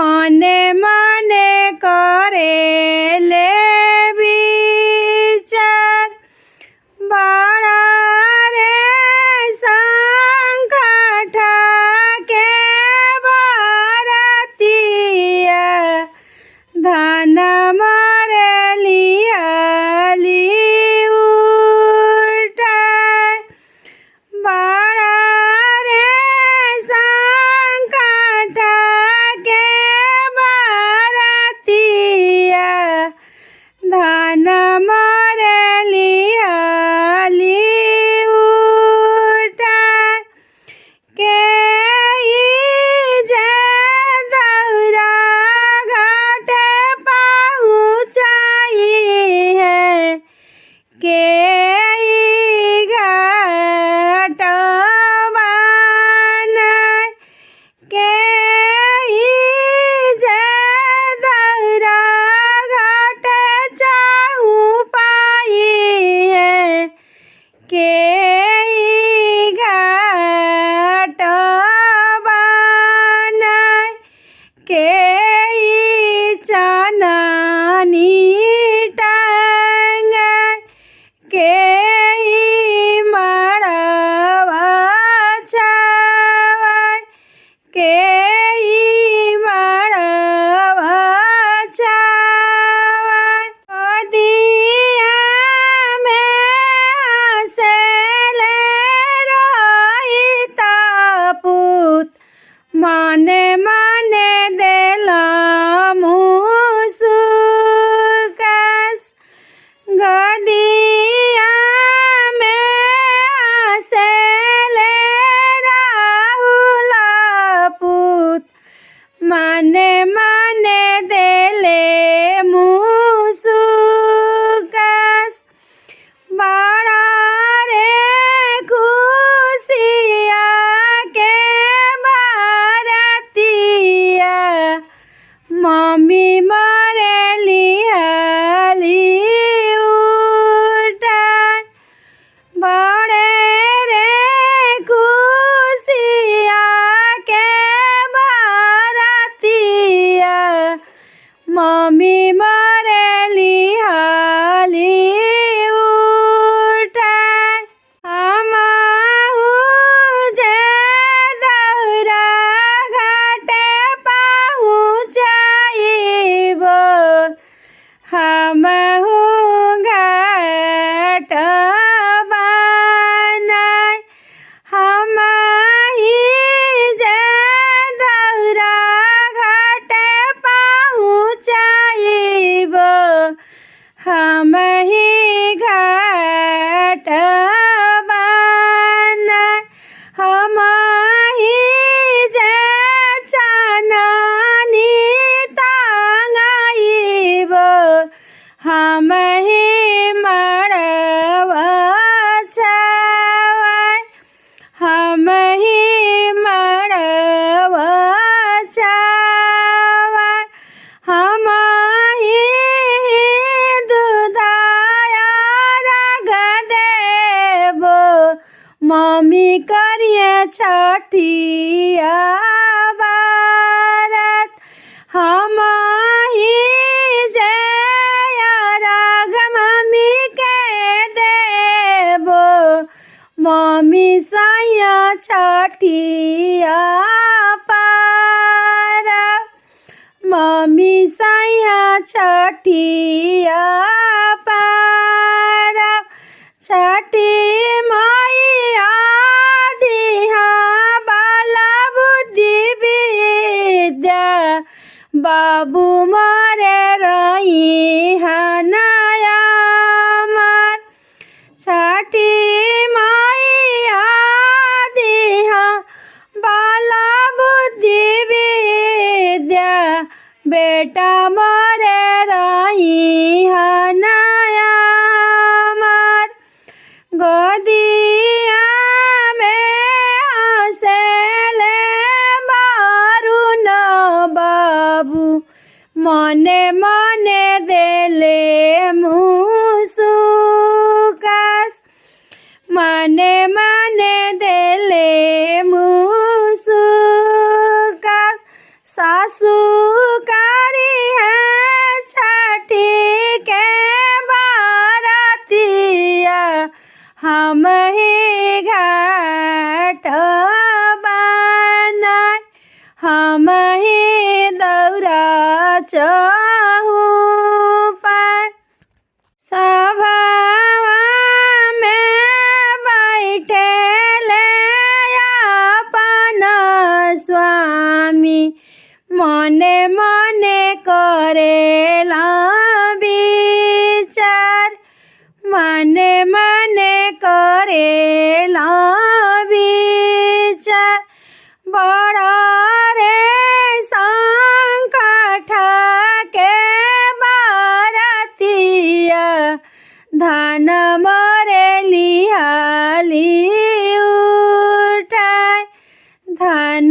मने मने करेले विचार बड़ा रे संकट के बरतिया धन मरलिया उठाय बड़ा रे संकट के बरतिया धन मरलिया उठाय के जे दौरा घाट पहुँचाई है के घाट बनाय के जे दौरा घाट चाहू पाई है के घाट बनाय के चननी टांगाय के मड़वा छावाय के मड़वा छावाय दिया में हंसेले रोहित पूत मने मने देला मुसुकास गदिया में हंसेले राहुल पूत मने मने देले मुसुकास बड़ा रे खुशिया के बरतिया मम्मी मरलिया उठाय बड़े रे खुशिया के बरतिया मम्मी मरलिया उठाय हमहु जे दौरा घाट पहुँचाइब हमहु घाट बनाय हमही जे दौरा घाट पहुँचाइब हमही घाट बनाय हमही जे चननी टांगाइब हमही मड़वा छावाय हमही मड़वा छावाय हमही दूधाया रग देब मम्मी करिए छठिया बारत हमही जे राग मम्मी के देब मम्मी सैया छठिया पारब मम्मी सैया छठिया पारब छठी मैया दिहा बाला बुद्धि विद्या बाबू मरे रही हनाया मर छठी मैया दिहा बाला बुद्धि विद्या बेटा मरे रही हनाया मर गोदिया में हंसेले बारुन बाबू मने मने देले मुसुकास मने मने देले मुसुकास सास सुकारी है छठी के बारतिया हम ही घाट बनाय हम ही दौरा चहु पाय सभावा में बैठेले अपन स्वामी मने मने करेला विचार मने मने करेला विचार बड़ा रे संकट के बारतिया धन मरे लिहाली उठाय धन